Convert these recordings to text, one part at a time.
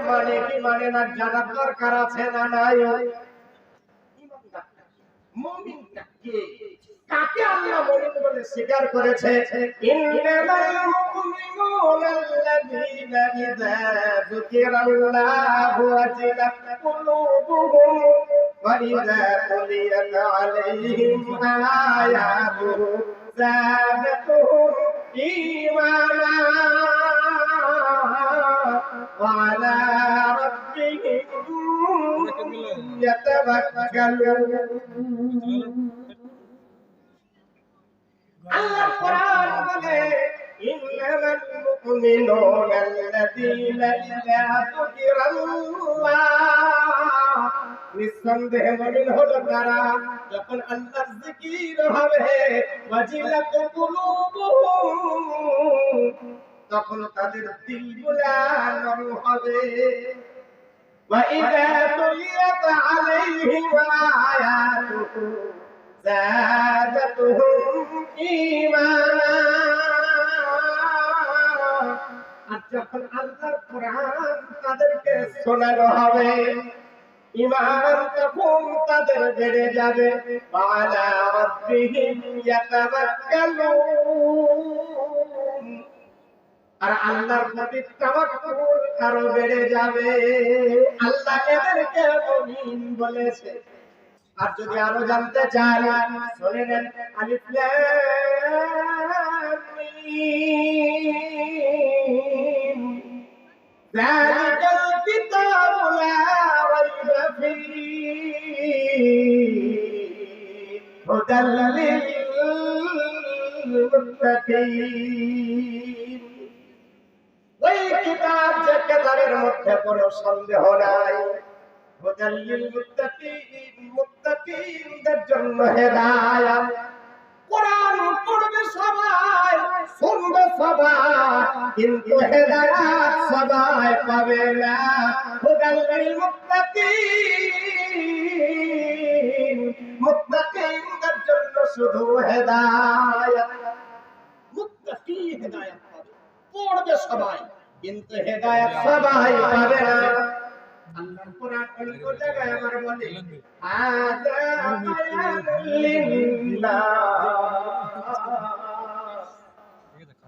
মানে কি মানে না জানার দরকার আছে না নাই? মুমিনটা কে, কাকে আল্লাহ মুমিন বলে স্বীকার করেছে? ইন্নামাল মুমিনুনা আল্লাযীনা ইযা যুকিরাল্লাহু ওয়াজিলাত কুলুবুহুম ওয়া ইযা তুলিয়াত আলাইহিম আয়াতুহু যাদাতুহুম ঈমানা ওয়া আলা রাব্বিহিম ইয়াতাওয়াক্কালুন। আল্লাহ কোরআন বলে ইন্নামাল মুমিনুনা আল্লাযীনা ইযা যুকিরাল্লাহ, নিঃসন্দেহে মুমিন হলো তারা যখন আল্লাহর জিকির হবে, ওয়াজিলাত কুলুবুহুম, তখন তাদের দিলগুলা নরম হবে, ওয়া ইযা তুলিয়াত আলাইহিম আয়াতুহু যাদাতুহুম ঈমানা, আর যখন আল্লাহর কোরআন তাদেরকে শোনানো হবে, ঈমান তখন তাদের বেড়ে যাবে। আলা রাব্বিহিম ইয়াতাওয়াক্কালুন, আর আল্লাহর প্রতি তাওয়াক্কুল আরো বেড়ে যাবে। আল্লাহ এদেরকে মুমিন বলেছে। আর যদি আরো জানতে চান শুনে নেন, আলিফ লাম মিম, যালিকাল কিতাবু লা রাইবা ফীহি হুদাল লিল মুত্তাকিন। ওই কিতাব, যে কিতাবের মধ্যে কোনো সন্দেহ নাই, হুদাল লিল মুত্তাকিন, মুত্তাকিনদের জন্য হেদায়েত। কোরআন পড়বে সবাই, শুনবে সবাই, কিন্তু হেদায়েত সবাই পাবে না। হুদাল লিল মুত্তাকিন, মুত্তাকিনদের জন্য শুধু হেদায়েত। মুত্তাকি হেদায়েত পাবে, পড়বে সবাই, কিন্তু হেদায়েত সবাই পাবে না। আল্লাহর কোরআন অন্য জায়গায় আবার বলে হাযা বায়ানুল লিন্নাস,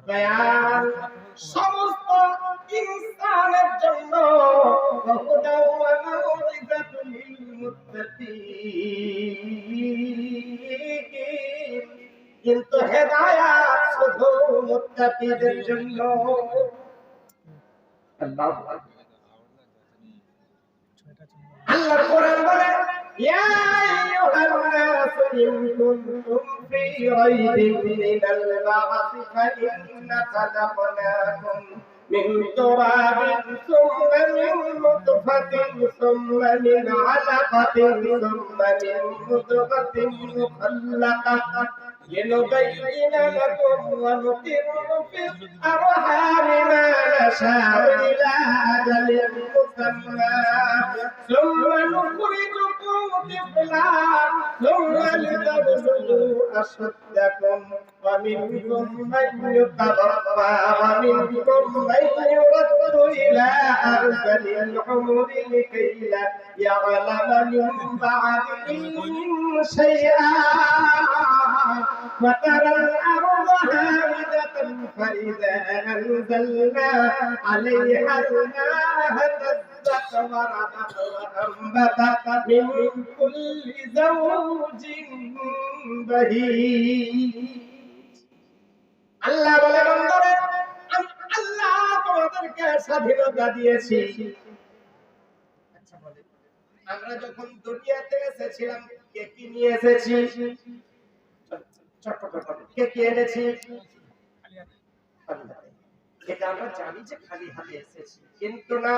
বায়ান সমস্ত ইনসানের জন্য, হুদা ওয়া মাউইযাতুল লিল মুত্তাকিন, কিন্তু হেদায়েত শুধু মুত্তাকিদের জন্য। আল্লাহু আকবার। আল্লাহর কোরআন বলে ইয়া আইয়ুহান নাস ইন কুনতুম ফি রাইবিন মিনাল বা'সি ফাইন্না খালাকনাকুম মিন তুরাবিন সুম্মা মিন নুতফাতিন সুম্মা মিন আলাকাতিন সুম্মা মিন মুদগাতিন মুখাল্লাকাতিন লিনুবাইয়িনা লাকুম ওয়া নুকিরু ফিল আরহামি মা নাশা'উ ইলা আজালিন মুসাম্মা সুম্মা নুখরিজুকুম তিফলান সুম্মা লিতাবলুগু আশাদ্দাকুম ওয়া মিনকুম মান ইউতাওয়াফা ওয়া মিনকুম মান ইউরাদ্দু ইলা আরযালিল উমুরি লিকাইলা ইয়া'লামা মিন বা'দি ইলমিন শাইআন ওয়া তারাল আরদা হামিদাতান ফাইযা আনজালনা আলাইহাল মা'a اهتزت وربت وأنبتت من كل زوج بهيج। আল্লাহ বলে বান্দারে, আমি আল্লাহ তোমাদেরকে স্বাধীনতা দিয়েছি। আচ্ছা বলে, আমরা যখন দুনিয়াতে এসেছিলাম কে কি নিয়ে এসেছি? চটপট কে কি এনেছি? আল্লাহ। এটা আমরা জানি যে খালি হাতে এসেছি, কিন্তু না,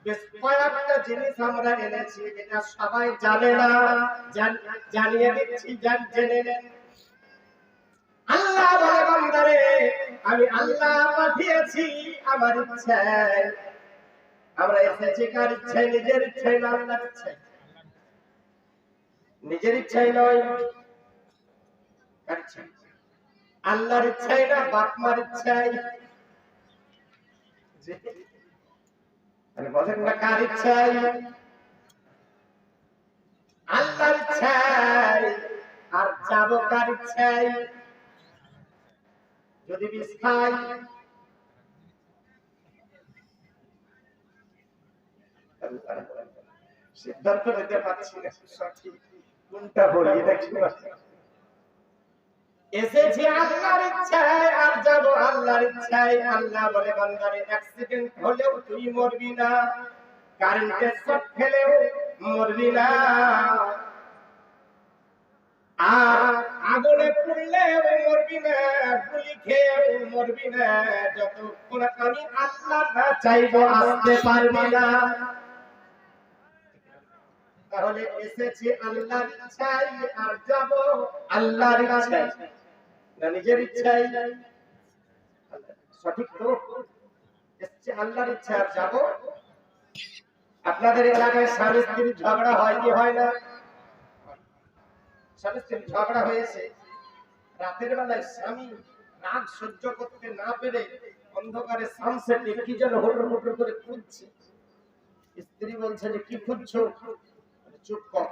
বেশ কয়েকটা জিনিস আমরা এনেছি, এটা সবাই জানে না, জানিয়ে দিচ্ছি, জেনে নেন। আল্লাহ বলে বান্দারে, আমি আল্লাহ পাঠিয়েছি আমার ইচ্ছায়। আমরা এসেছি কার ইচ্ছায়? নিজের ইচ্ছায় না, আল্লাহর ইচ্ছায়। নিজের ইচ্ছায় নয়, কার ইচ্ছায়? আল্লাহর ইচ্ছায় না, বাপ মার ইচ্ছায়। মানে বলেন না কার ইচ্ছায়? আল্লাহর ইচ্ছায়। আর যাব কার ইচ্ছায়? যদি বিষ খাই সিদ্ধান্ত নিতে পারছি না সঠিক কোনটা বলি দেখি। এসেছি আল্লাহর ইচ্ছায় আর যাব আল্লাহর ইচ্ছায়। আল্লাহ বলে বান্দারে অ্যাক্সিডেন্ট হলেও তুই মরবি না, কারেন্টের শক খেলেও মরবি না, আর আগুনে পুড়লেও মরবি না, গুলি খেয়েও মরবি না, যতক্ষণ আমি আল্লাহ না চাইবো আসতে পারবি না। তাহলে এসেছি আল্লাহর ইচ্ছায় আর যাব আল্লাহর ইচ্ছায়, না নিজের ইচ্ছায়? সঠিক তো? এসেছি আল্লাহর ইচ্ছায় আর যাব। আপনাদের এলাকায় স্বামী স্ত্রীর ঝগড়া হয় কি হয় না? স্বামী স্ত্রীর ঝগড়া হয়েছে, রাতের বেলায় স্বামী রাগ সহ্য করতে না পেরে অন্ধকারে সানসেটে কি যেন হোটর হোটর করে খুঁজছে। স্ত্রী বলছে যে কি খুঁজছো? চুপ কর,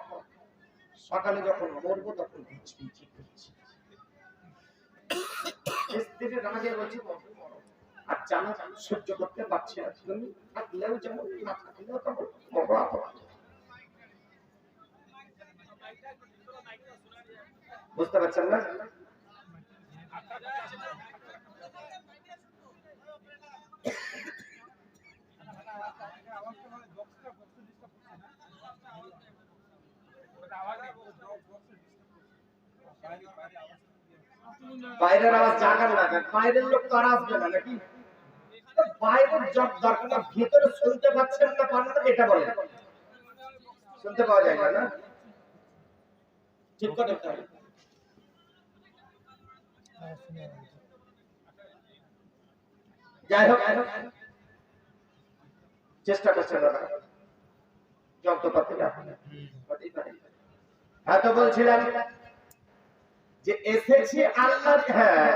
সকালে যখন মরবো তখন বুঝবি কি খুঁজছি। স্ত্রী রাগে বলছে আর জানা সহ্য করতে পারছে না, তুমি থাকলেও যেমন না থাকলেও তেমন মরো। বুঝতে পারছেন না? বাইরের আওয়াজ জাগার লাগে, বাইরের লোক তো আর আসবে না নাকি? বাইরের জব দরকার না, ভিতরে শুনতে পাচ্ছেন না পান না এটা বলেন। শুনতে পাওয়া যায় না? ঠিক কথা। যাই হোক, চেষ্টা করছেন না যন্ত্রপাতি এত বলছিলাম যে এসেছি আল্লাহ। হ্যাঁ,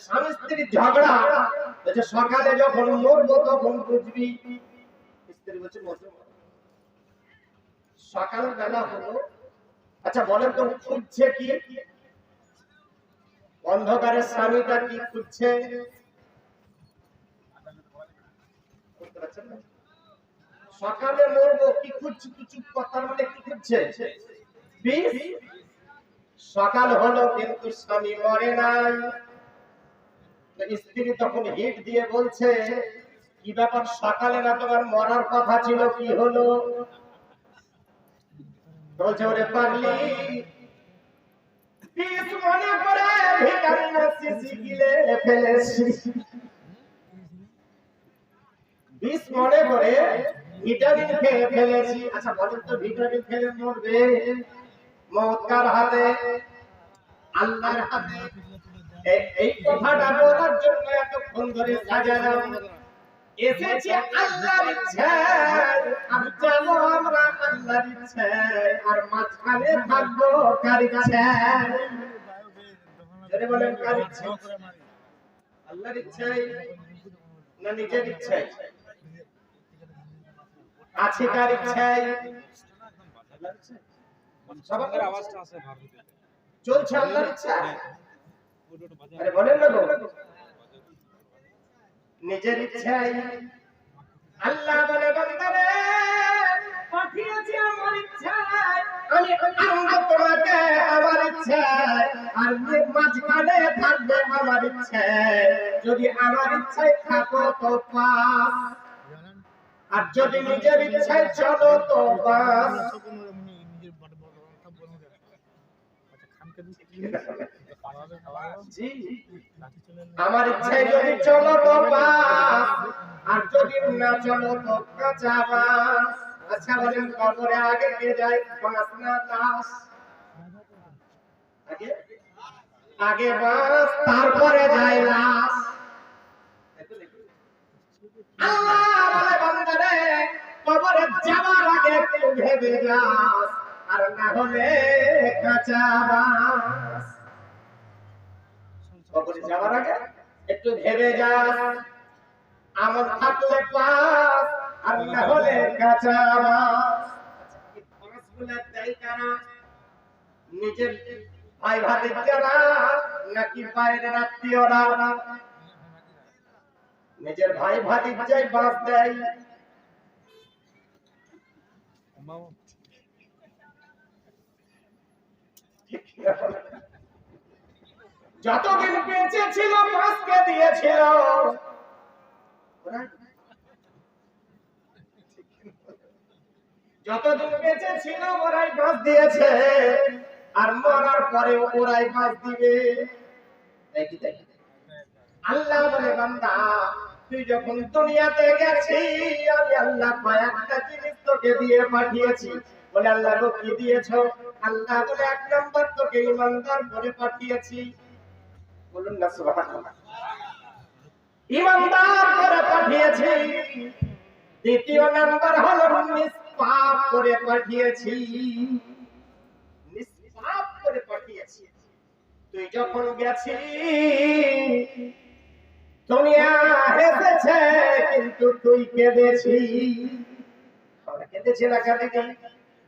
স্বামী স্ত্রীর ঝগড়া, সকালে যখন মরবো তখন বুঝবি। স্ত্রী বলছে সকাল বেলা হলো, আচ্ছা বলেন তো খুঁজছে কি? অন্ধকারের স্বামীটা কি খুঁজছে? সকালে মরবো কি খুঁজছি? কি চুপ কথার মানে কি খুঁজছে? সকাল হলো কিন্তু স্বামী মরে নাই। স্ত্রী তখন হিট দিয়ে বলছে কি ব্যাপার, সকালে না তোমার মরার কথা ছিল, কি হলো? বলছে ওরে পাগলি, বিষ মনে করে ভিটামিন সিসি গিলে ফেলেছি। বিষ মনে করে ভিটামিন খেয়ে ফেলেছি। আচ্ছা বলেন তো ভিটামিন খেলে মরবে? মওত কার হাতে? আল্লাহর হাতে। এই কথাটা বলার জন্য এতক্ষণ ধরে সাজালাম। এসেছি আল্লাহর ইচ্ছায় আর যাবো আমরা আল্লাহর ইচ্ছায়, আর মাঝখানে থাকবো কার ইচ্ছায়? জোরে বলেন কার ইচ্ছায়? আল্লাহর ইচ্ছায় না নিজের ইচ্ছায়? আছে কার ইচ্ছায়? আল্লাহর ইচ্ছায়। সবার আওয়াজটা আছে ভারতে চলছে আল্লাহর ইচ্ছায়। আরে বলেন না গো, নিজের ইচ্ছায়। আল্লাহ বলে বান্দারে পাঠিয়েছি আমার ইচ্ছায়, আমি আনবো তোমাকে আমার ইচ্ছায়, আর মাঝখানে থাকবে আমার ইচ্ছায়। যদি আমার ইচ্ছায় থাকো তো পাস, আর যদি নিজের ইচ্ছায় চলো তো বাস। আমার ইচ্ছায় যদি চলো তো বাস, আর যদি না চলো তো কাঁচা বাস। আচ্ছা বলেন কবরে আগে কে যায়, বাস না লাশ? আগে বাস তারপরে যায় লাশ। আল্লাহ বলে বান্দারে কবরে যাওয়ার আগে একটু ভেবে যাস, আর না হলে কাঁচা বাস। কবরে যাওয়ার আগে একটু ভেবে যাস, আমল থাকলে পাস, আর না হলে কাঁচা মাছ। এই মাছগুলো দেয় কারা? নিজের ভাই ভাতিজারা নাকি বাইরের আত্মীয়রা? নিজের ভাই ভাতিজাই মাছ দেয়। যতদিন বেঁচে ছিল মাছকে দিয়েছিল, যতদিন বেঁচে ছিল ওরাই মাছ দিয়েছে, আর মরার পরে ওরাই মাছ দিবে। আল্লাহ বলে বান্দা তুই যখন দুনিয়াতে গেছিস আমি আল্লাহ কয়েকটা জিনিস তোকে দিয়ে পাঠিয়েছি। বলে আল্লাহ গো কি দিয়েছো? আল্লাহ বলে এক নম্বর তোকে ইমানদার করে পাঠিয়েছি। বলুন না সুবহানাল্লাহ। ইমানদার করে পাঠিয়েছি। দ্বিতীয় নাম্বার হলো নিষ্পাপ করে পাঠিয়েছি। নিষ্পাপ করে পাঠিয়েছি। তুই যখন গেছিস দুনিয়া হেসেছে কিন্তু তুই কেঁদেছিস। আমরা কেঁদেছি না কেঁদেছি?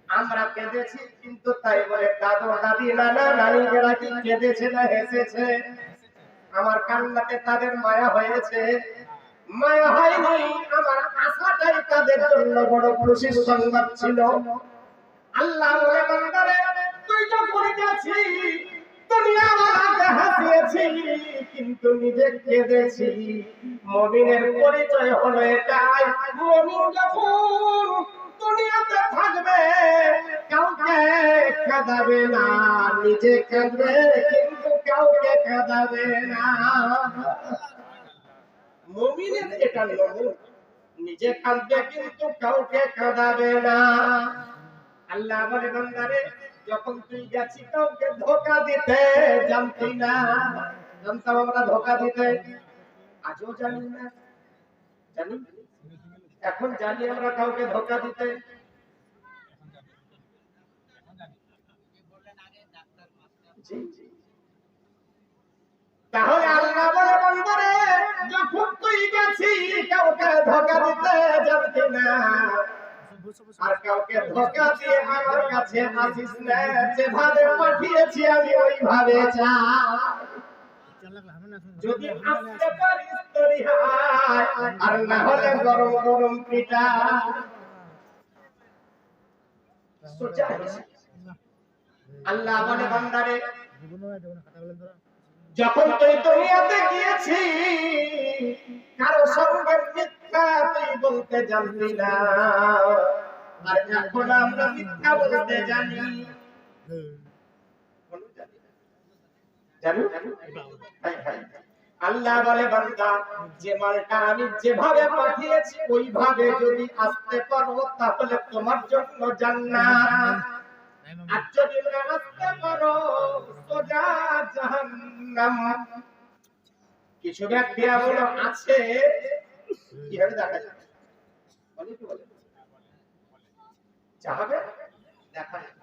আমরা কেঁদেছি, কিন্তু তাই বলে দাদু দাদি নানা নানিরা কি কেঁদেছে না হেসেছে? আমার কান্নাতে তাদের মায়া হয়েছে? মায়া হয়নি। আমার আশাটাই তাদের জন্য বড় খুশির সংবাদ ছিল। আল্লাহ বলে বান্দারে তুই যখন গেছিস দুনিয়াওয়ালাকে হাসিয়েছি কিন্তু নিজে কেঁদেছি। মুমিনের পরিচয় হলো এটাই, মুমিন যখন দুনিয়াতে থাকবে কাউকে কাঁদাবে না, নিজে কাঁদবে কিন্তু কাউকে কাঁদাবে না। মুমিনের এটা নমুনা, নিজে কাঁদবে কিন্তু কাউকে কাঁদাবে না। আল্লাহ বলে বান্দারে যখন তুই গেছিস কাউকে ধোঁকা দিতে জানতি না। জানতাম আমরা ধোঁকা দিতে? আজও জানি না? জানি? এখন জানি আমরা কাউকে ধোঁকা দিতে? তাহলে আল্লাহ বলে বান্দারে যখন তুই গেছিস কাউকে ধোঁকা দিতে জানতি না, আর কাউকে ধোঁকা দিয়ে আমার কাছে আসিস না। যেভাবে পাঠিয়েছি আমি ওইভাবে যা। যদি আসতে পারিস তো রিহাই, আর না হলে গরম গরম পিঠা। আল্লাহ বলে বান্দারে যখন তুই দুনিয়াতে গিয়েছিস কারো সঙ্গে মিথ্যা তুই বলতে জানতি না, আর এখন আমরা মিথ্যা বলতে জানি। আল্লাহ বলে বান্দা যে মালটা আমি যেভাবে পাঠিয়েছি ওইভাবে যদি আসতে পারো তাহলে তোমার জন্য জান্নাত, আর যদি না আসতে পারো সোজা জাহান্নাম। কিছু ব্যক্তি এমন আছে কিভাবে দেখা যায় চাহাবে দেখা যায়।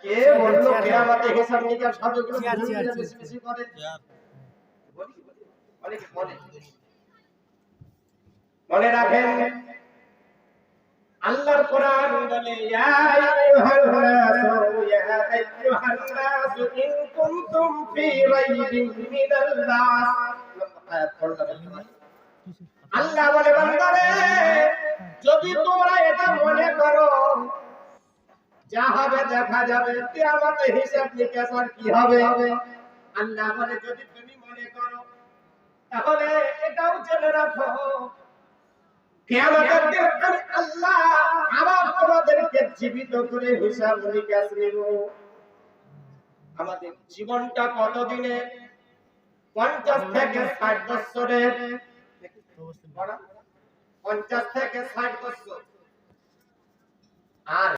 কে বললো কিয়ামতে হিসাব নিকাশ হবে? বেশি বেশি করে অনেকে বলে। মনে রাখেন আল্লাহর কোরআন বলে ইয়া আইয়ুহান নাস ইন কুনতুম ফি রাইবিন মিনাল বাস। আল্লাহ বলে বান্দারে যদি তোমরা এটা মনে করো যা হবে দেখা যাবে, কিয়ামতে হিসাব নিকাশ আর কি হবে? আল্লাহ বলে যদি তুমি মনে করো তাহলে এটাও জেনে রাখো কিয়ামতের দিন আমি আল্লাহ আবার তোমাদেরকে জীবিত করে হিসাব নিকাশ নেব। আমাদের জীবনটা কতদিনে? 50 থেকে 60 বছরের। 50 থেকে 60 বছর। আর